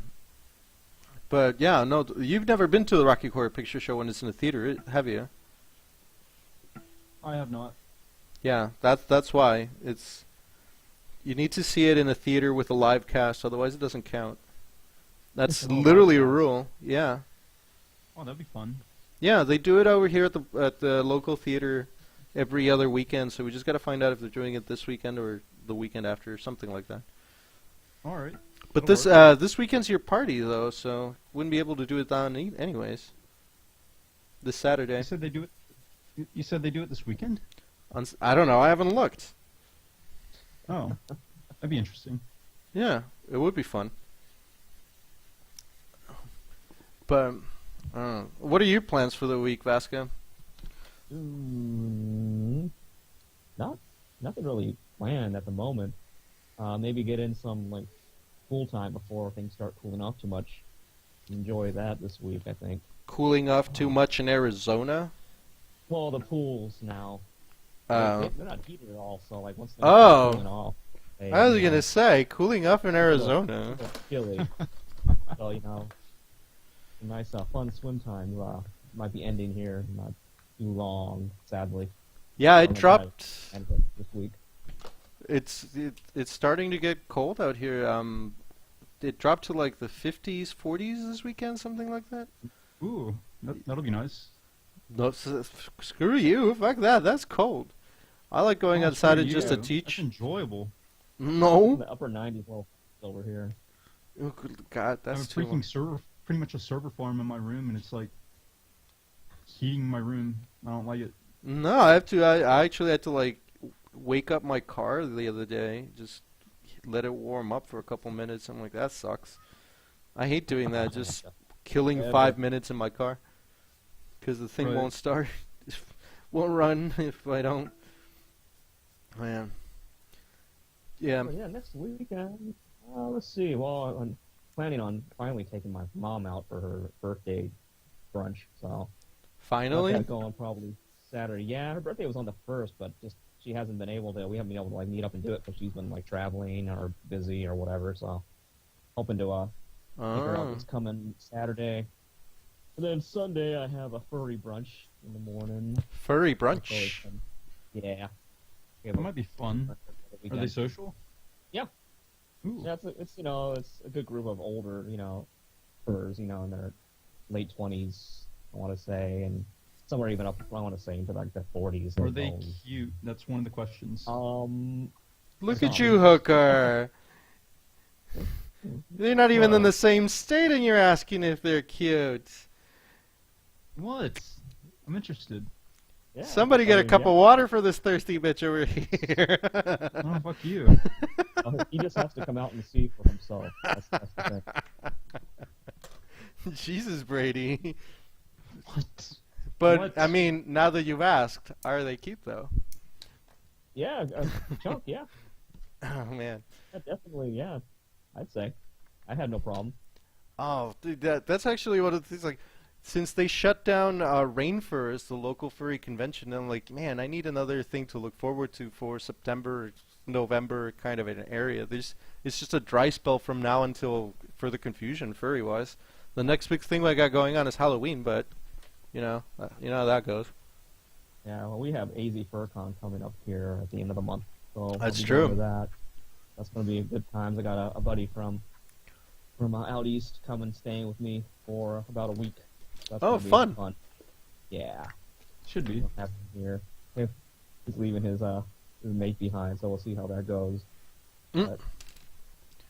Speaker 1: But yeah, no, you've never been to the Rocky Horror Picture Show when it's in a theater, have you?
Speaker 3: have not.
Speaker 1: Yeah, that's why it's. You need to see it in a theater with a live cast, otherwise it doesn't count. That's
Speaker 2: Oh, live
Speaker 1: literally a
Speaker 2: cast.
Speaker 1: rule. Yeah,
Speaker 3: Oh, that'd be fun.
Speaker 1: yeah, they do it over here at the local theater every other weekend. So we just got to find out if they're doing it this weekend or the weekend after, something like that.
Speaker 3: All right.
Speaker 1: But
Speaker 3: That'll
Speaker 1: this weekend's your party though, so wouldn't be able to do it on anyways. This Saturday.
Speaker 3: You said they do it. You said they do it this weekend?
Speaker 1: I don't know. I haven't looked.
Speaker 3: Oh, that'd be interesting.
Speaker 1: Yeah, it would be fun. But what are your plans for the week, Vasca?
Speaker 2: Nothing really planned at the moment. Maybe get in some like pool time before things start cooling off too much. Enjoy that this week, I think.
Speaker 1: Cooling off too much in Arizona?
Speaker 2: Well, the pools now.
Speaker 1: Oh.
Speaker 2: They're not heated at all, so like once they
Speaker 1: Oh.
Speaker 2: start cooling off,
Speaker 1: I was gonna say, cooling off in Arizona.
Speaker 2: chilly. So a nice fun swim time might be ending here, not too long, sadly.
Speaker 1: Yeah, it
Speaker 2: Only
Speaker 1: dropped.
Speaker 2: And this week.
Speaker 1: It's starting to get cold out here. It dropped to like the 50s, 40s this weekend, something like that.
Speaker 3: Ooh, that'll be nice.
Speaker 1: No, screw you. Fuck that. That's cold. I like going
Speaker 3: Oh,
Speaker 1: outside
Speaker 3: screw
Speaker 1: and just to
Speaker 3: you.
Speaker 1: teach.
Speaker 3: That's enjoyable.
Speaker 1: No.
Speaker 2: The upper 90s over here.
Speaker 1: Oh, good God,
Speaker 3: I have
Speaker 1: that's
Speaker 3: a
Speaker 1: too
Speaker 3: freaking server, pretty much a server farm in my room, and it's like heating my room. I don't like it.
Speaker 1: No, I have to. I actually had to like wake up my car the other day. Just let it warm up for a couple minutes. I'm like, that sucks. I hate doing that. Just killing
Speaker 2: Yeah,
Speaker 1: 5 minutes in my car. because the thing
Speaker 3: Right.
Speaker 1: won't start, won't run if I don't. Man, yeah.
Speaker 2: But yeah, next weekend. Let's see. Well, I'm planning on finally taking my mom out for her birthday brunch. So I'll
Speaker 1: Finally,
Speaker 2: get going probably Saturday. Yeah, her birthday was on the 1st, but just she hasn't been able to. We haven't been able to like meet up and do it because she's been like traveling or busy or whatever. So hoping to take her out
Speaker 1: oh,
Speaker 2: this coming Saturday. And then Sunday I have a furry brunch in the morning.
Speaker 1: furry
Speaker 2: That's always
Speaker 1: brunch.
Speaker 2: fun. Yeah. We have
Speaker 3: That might be fun.
Speaker 2: brunch every
Speaker 3: Are they
Speaker 2: weekend.
Speaker 3: social?
Speaker 2: Yeah.
Speaker 3: Ooh.
Speaker 2: Yeah, it's a good group of older, furs, in their late 20s, I want to say, and somewhere even up, I want to say, into like the 40s.
Speaker 3: Are they cute? That's one of the questions.
Speaker 1: Look
Speaker 2: Some.
Speaker 1: at you, hooker. They're not even in
Speaker 3: Whoa.
Speaker 1: the same state, and you're asking if they're cute.
Speaker 3: What? I'm interested.
Speaker 2: Yeah,
Speaker 1: Somebody
Speaker 2: I
Speaker 1: get a
Speaker 2: mean,
Speaker 1: cup
Speaker 2: yeah.
Speaker 1: of water for this thirsty bitch over here.
Speaker 3: Oh, fuck you.
Speaker 2: He just has to come out and see for himself. That's the thing.
Speaker 1: Jesus, Brady.
Speaker 3: What?
Speaker 1: But,
Speaker 3: What?
Speaker 1: I mean, now that you've asked, are they cute, though?
Speaker 2: Yeah, chunk, yeah.
Speaker 1: Oh, man.
Speaker 2: Yeah, definitely, yeah. I'd say. I had no problem.
Speaker 1: Oh, dude, that's actually one of the things, like, since they shut down Rainforest, the local furry convention, I'm like, man, I need another thing to look forward to for September, November, kind of an area. It's just a dry spell from now until further confusion, furry-wise. The next big thing I got going on is Halloween, but, you know how that goes.
Speaker 2: Yeah, well, we have AZ FurCon coming up here at the end of the month. So we'll
Speaker 1: That's
Speaker 2: be
Speaker 1: true.
Speaker 2: going to that. That's going to be a good time. I got a buddy from out east coming, staying with me for about a week. That's
Speaker 1: Oh,
Speaker 2: gonna be
Speaker 1: fun.
Speaker 2: Yeah.
Speaker 3: Should be.
Speaker 2: We'll have him here. He's leaving his mate behind, so we'll see how that goes.
Speaker 1: Mm.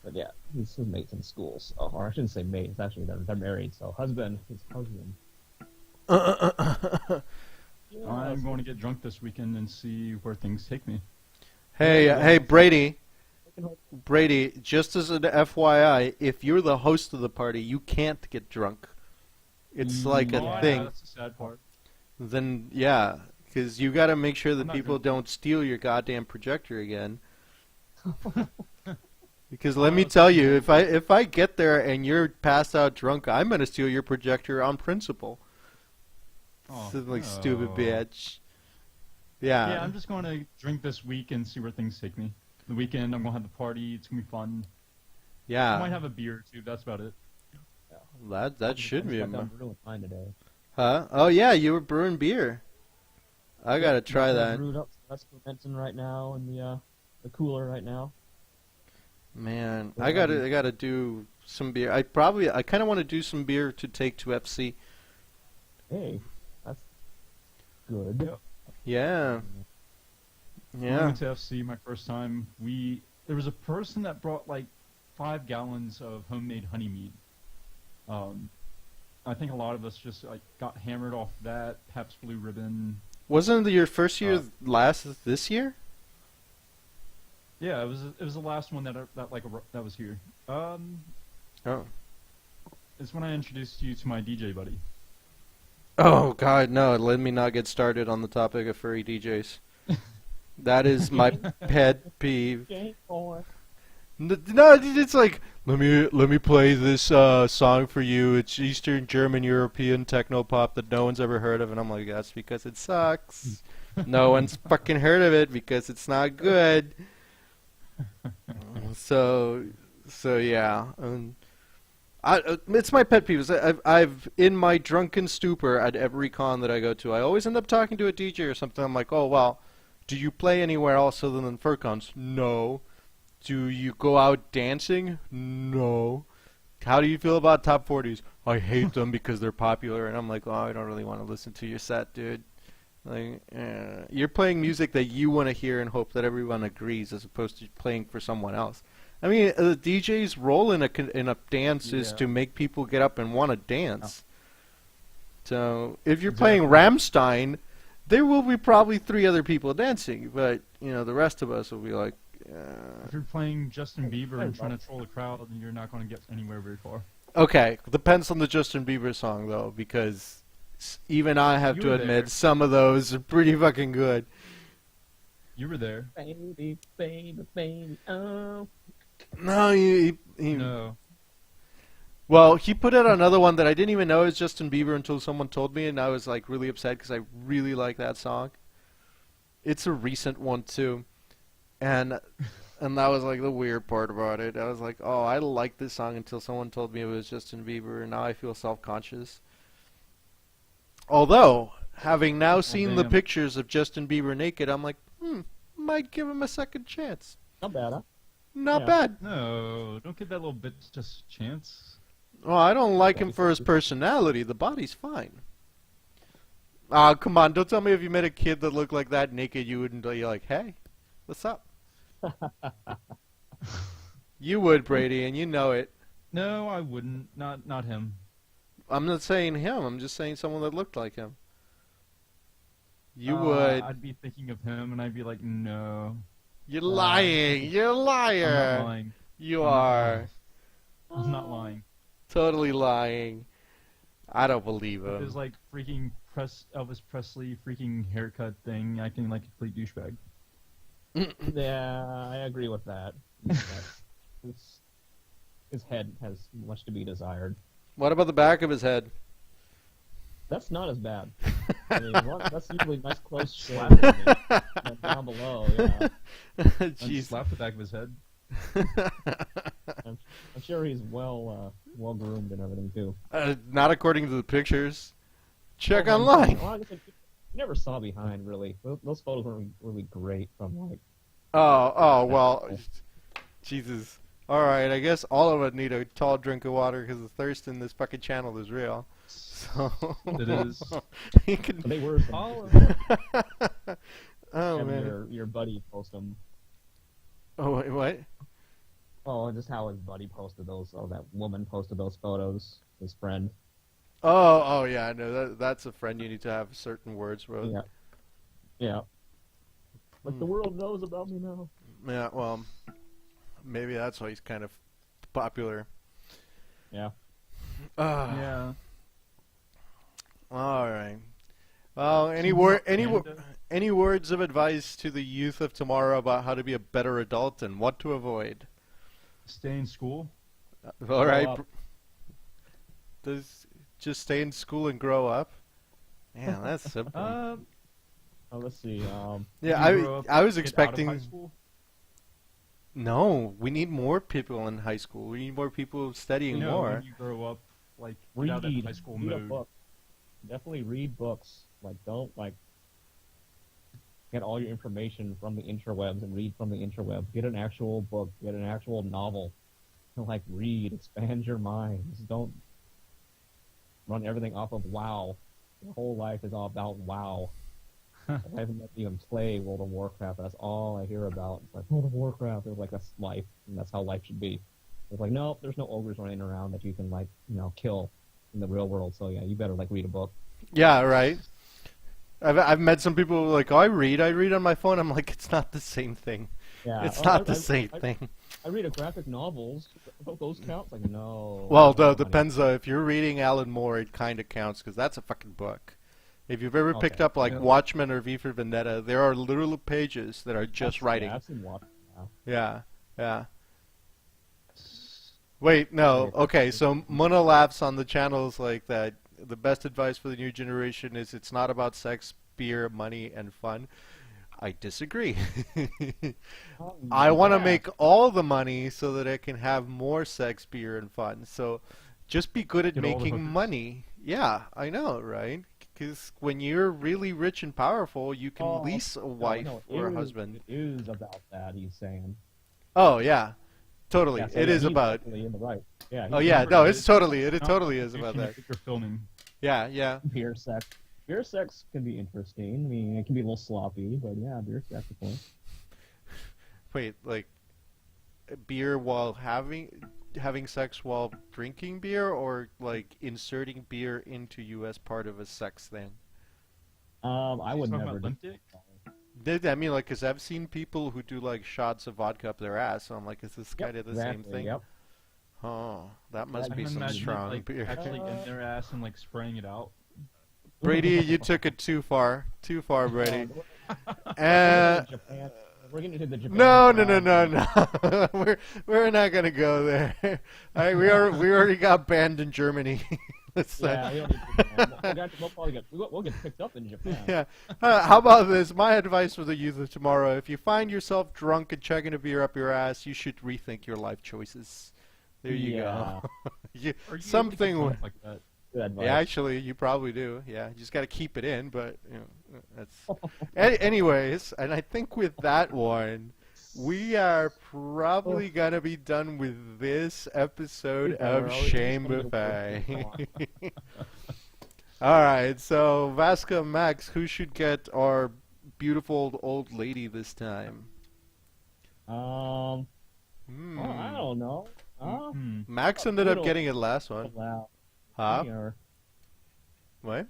Speaker 2: But yeah, his mate's in school, so, or I shouldn't say mate. It's actually they're married, so his husband. Yeah,
Speaker 3: I'm going to get drunk this weekend and see where things take me.
Speaker 1: Hey, Brady.
Speaker 2: I can hope-
Speaker 1: Brady, just as an FYI, if you're the host of the party, you can't get drunk. It's like a
Speaker 3: Yeah,
Speaker 1: thing.
Speaker 3: That's the sad part.
Speaker 1: Then, yeah, because you got to make sure that
Speaker 3: I'm not
Speaker 1: people
Speaker 3: gonna-
Speaker 1: don't steal your goddamn projector again. Because let me tell you, if I get there and you're passed out drunk, I'm gonna steal your projector on principle.
Speaker 3: Oh,
Speaker 1: Like stupid
Speaker 3: no.
Speaker 1: bitch.
Speaker 3: Yeah,
Speaker 1: Yeah.
Speaker 3: I'm just going to drink this week and see where things take me. The weekend, I'm going to have the party. It's going to be fun. I might
Speaker 1: Yeah.
Speaker 3: have a beer, too. That's about it.
Speaker 1: That should be a
Speaker 2: I'm brewing fine today.
Speaker 1: Huh? Oh yeah, you were brewing beer. I gotta try that.
Speaker 2: Brewed up, so that's fermenting right now in the cooler right now.
Speaker 1: Man, I gotta do some beer. I kind of want to do some beer to take to FC.
Speaker 2: Hey, that's good.
Speaker 3: Yeah.
Speaker 1: Yeah.
Speaker 3: When I
Speaker 1: Yeah.
Speaker 3: went to FC my first time, there was a person that brought like 5 gallons of homemade honey mead. I think a lot of us just like got hammered off that Pabst Blue Ribbon.
Speaker 1: Wasn't your first year last this year?
Speaker 3: Yeah, it was the last one that was here.
Speaker 1: Oh.
Speaker 3: It's when I introduced you to my DJ buddy.
Speaker 1: Oh God, no! Let me not get started on the topic of furry DJs. That is my pet peeve.
Speaker 2: Game on.
Speaker 1: No, it's like let me play this song for you. It's Eastern German European techno pop that no one's ever heard of, and I'm like, that's because it sucks. No one's fucking heard of it because it's not good. So yeah. It's my pet peeve. I've in my drunken stupor at every con that I go to, I always end up talking to a DJ or something. I'm like, oh well, do you play anywhere else other than FurCons? No. Do you go out dancing? No. How do you feel about top 40s? I hate them because they're popular, and I'm like, oh, I don't really want to listen to your set, dude. Like, you're playing music that you want to hear and hope that everyone agrees, as opposed to playing for someone else. I mean, the DJ's role in a dance is
Speaker 3: Yeah.
Speaker 1: to make people get up and want to dance. So if you're
Speaker 3: Exactly.
Speaker 1: playing Rammstein, there will be probably 3 other people dancing, but the rest of us will be like,
Speaker 3: If you're playing Justin Bieber and trying to troll the crowd, you're not going to get anywhere very far.
Speaker 1: okay, depends on the Justin Bieber song though, because Even I have
Speaker 3: You
Speaker 1: to
Speaker 3: were
Speaker 1: admit,
Speaker 3: there.
Speaker 1: some of those are pretty fucking good.
Speaker 3: You were there.
Speaker 2: Baby, baby, baby, oh.
Speaker 1: No,
Speaker 3: No.
Speaker 1: well, he put out another one that I didn't even know is Justin Bieber until someone told me, and I was like really upset because I really like that song. It's a recent one too, and that was like the weird part about it. I was like, oh, I like this song until someone told me it was Justin Bieber, and now I feel self-conscious. Although, having now seen the
Speaker 3: damn.
Speaker 1: pictures of Justin Bieber naked, I'm like, might give him a second chance.
Speaker 2: Not bad, huh?
Speaker 1: Not
Speaker 2: Yeah.
Speaker 1: bad.
Speaker 3: No. Don't give that little bit just a chance.
Speaker 1: Well, I don't like him for his personality. The body's fine. Ah, come on! Don't tell me if you met a kid that looked like that naked, you wouldn't be like, "Hey, what's up?" You would, Brady, and you know it.
Speaker 3: No, I wouldn't. Not him.
Speaker 1: I'm not saying him. I'm just saying someone that looked like him. You would.
Speaker 3: I'd be thinking of him, and I'd be like, no.
Speaker 1: You're lying. You're a
Speaker 3: I'm not
Speaker 1: liar.
Speaker 3: lying.
Speaker 1: You
Speaker 3: I'm not
Speaker 1: are
Speaker 3: lying. I'm not lying.
Speaker 1: totally lying. I don't believe
Speaker 3: If there's
Speaker 1: him.
Speaker 3: like freaking Elvis Presley freaking haircut thing, I can like a complete douchebag.
Speaker 2: Yeah, I agree with that. His head has much to be desired.
Speaker 1: What about the back of his head?
Speaker 2: That's not as bad. I mean, that's usually nice close shave. But down below, yeah.
Speaker 3: And
Speaker 1: Jeez.
Speaker 3: slap the back of his head.
Speaker 2: I'm sure he's well groomed and everything too.
Speaker 1: Not according to the pictures. Check
Speaker 2: Oh,
Speaker 1: online.
Speaker 2: well, I guess you never saw behind really. Those photos weren't really great from like.
Speaker 1: Oh, well, Jesus. All right, I guess all of us need a tall drink of water because the thirst in this fucking channel is real. So
Speaker 3: It is.
Speaker 1: you can.
Speaker 2: They were. Some,
Speaker 3: All
Speaker 1: Oh
Speaker 2: having
Speaker 1: man.
Speaker 2: your buddy post them.
Speaker 1: Oh wait, what?
Speaker 2: Oh, and just how his buddy posted those. Oh, that woman posted those photos. His friend.
Speaker 1: Oh yeah, I know that's a friend you need to have certain words with.
Speaker 2: Yeah. Yeah. Like the world knows about me now.
Speaker 1: Yeah, well, maybe that's why he's kind of popular.
Speaker 2: Yeah.
Speaker 3: yeah.
Speaker 1: All right. Well,
Speaker 3: Canada?
Speaker 1: any words of advice to the youth of tomorrow about how to be a better adult and what to avoid?
Speaker 3: Stay in school.
Speaker 1: All right.
Speaker 2: up.
Speaker 1: Does just stay in school and grow up? Man, that's simple.
Speaker 2: Oh, let's see.
Speaker 1: Yeah,
Speaker 3: You grow up,
Speaker 1: I was
Speaker 3: get out of
Speaker 1: expecting.
Speaker 3: high school.
Speaker 1: No, we need more people in high school. We need more people studying
Speaker 3: No,
Speaker 1: more.
Speaker 3: when you grow up, like get
Speaker 2: Read.
Speaker 3: out of that high school
Speaker 2: Read a
Speaker 3: mode.
Speaker 2: book. Definitely read books. Like, don't like get all your information from the interwebs and read from the interwebs. Get an actual book. Get an actual novel. Like, read. Expand your mind. Just don't run everything off of WoW. Your whole life is all about WoW. Like, I haven't even played World of Warcraft. That's all I hear about. It's like World of Warcraft. It's like that's life, and that's how life should be. It's like no, there's no ogres running around that you can like kill in the real world. So yeah, you better like read a book.
Speaker 1: Yeah, right. I've met some people who are like, oh, I read on my phone. I'm like, it's not the same thing.
Speaker 2: Yeah,
Speaker 1: It's
Speaker 2: oh,
Speaker 1: not the same thing.
Speaker 2: I read a graphic novels. Don't those count? It's like no.
Speaker 1: Well,
Speaker 2: no, honey.
Speaker 1: depends though. If you're reading Alan Moore, it kind of counts because that's a fucking book. If you've ever picked
Speaker 2: Okay.
Speaker 1: up like
Speaker 3: Yeah.
Speaker 1: Watchmen or V for Vendetta, there are literal pages that are just
Speaker 2: That's-
Speaker 1: writing.
Speaker 2: Yeah, I've seen Watchmen now.
Speaker 1: Yeah. Wait, no. Okay, so Mona laughs on the channels like that. The best advice for the new generation is it's not about sex, beer, money, and fun. I disagree. I want to
Speaker 2: Yeah.
Speaker 1: make all the money so that I can have more sex, beer, and fun. So just be good at
Speaker 3: Get all the
Speaker 1: making
Speaker 3: hookers.
Speaker 1: money. Yeah, I know, right? Because when you're really rich and powerful, you can
Speaker 2: Oh,
Speaker 1: lease a
Speaker 2: No,
Speaker 1: wife
Speaker 2: no,
Speaker 1: or a
Speaker 2: it
Speaker 1: husband.
Speaker 2: is about that. He's saying.
Speaker 1: Oh, yeah. Totally.
Speaker 2: Yeah, so
Speaker 1: It
Speaker 2: yeah,
Speaker 1: is
Speaker 2: he's
Speaker 1: about.
Speaker 2: definitely in the right. Yeah.
Speaker 1: Oh,
Speaker 2: he's
Speaker 1: yeah.
Speaker 2: in the
Speaker 1: No,
Speaker 2: right.
Speaker 1: it totally is
Speaker 3: Not
Speaker 1: about that.
Speaker 3: if you're filming.
Speaker 1: Yeah.
Speaker 2: Beer sex. Beer sex can be interesting. I mean, it can be a little sloppy, but yeah, beer sex is fun.
Speaker 1: Wait, like beer while having sex while drinking beer, or like inserting beer into you as part of a sex thing?
Speaker 2: I would
Speaker 3: Talking
Speaker 2: never.
Speaker 3: about limp dick?
Speaker 1: I mean, like, cause I've seen people who do like shots of vodka up their ass. So I'm like, is this kind of the same
Speaker 2: exactly,
Speaker 1: thing?
Speaker 2: Yep.
Speaker 1: Oh, that must
Speaker 2: I
Speaker 1: be
Speaker 3: can
Speaker 1: some
Speaker 3: imagine it,
Speaker 1: strong
Speaker 3: like,
Speaker 1: beer.
Speaker 3: actually in their ass and like spraying it out.
Speaker 1: Brady, you took it too far. Too far, Brady.
Speaker 2: We're Japan. We're getting to the Japan.
Speaker 1: No. we're not gonna go there. All right, we already got banned in Germany.
Speaker 2: Yeah, we don't need Japan. We'll get picked up in Japan.
Speaker 1: Yeah. How about this? My advice for the youth of tomorrow: if you find yourself drunk and chugging a beer up your ass, you should rethink your life choices. There you go.
Speaker 3: Or you
Speaker 1: Something.
Speaker 3: think it's like that.
Speaker 2: Good advice.
Speaker 1: Yeah, actually, you probably do. Yeah, you just got to keep it in. But that's. Anyways, and I think with that one, we are probably gonna be done with this episode of Shame Buffet. All right, so Vasca, Max, who should get our beautiful old lady this time?
Speaker 2: Well, I don't know.
Speaker 1: Max ended up getting it last one. Huh? What?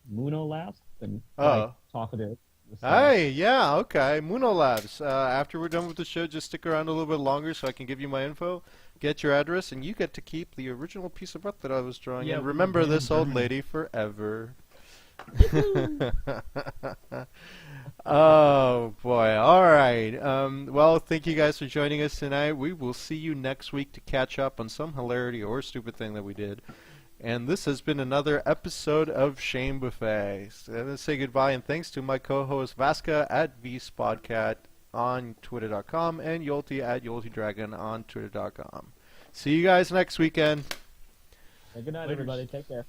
Speaker 2: Muno last and talkative.
Speaker 1: Hey, yeah, okay. Muno Labs. After we're done with the show, just stick around a little bit longer so I can give you my info, get your address, and you get to keep the original piece of art that I was drawing.
Speaker 3: Yeah,
Speaker 1: and remember this old
Speaker 3: Germany.
Speaker 1: lady forever. Oh, boy. All right. Well, thank you guys for joining us tonight. We will see you next week to catch up on some hilarity or stupid thing that we did. And this has been another episode of Shame Buffet. So let's say goodbye and thanks to my co-host Vasca at vspodcat on twitter.com and Yolti at YoltiDragon on twitter.com. See you guys next weekend.
Speaker 2: Good night,
Speaker 3: Laters.
Speaker 2: everybody. Take care.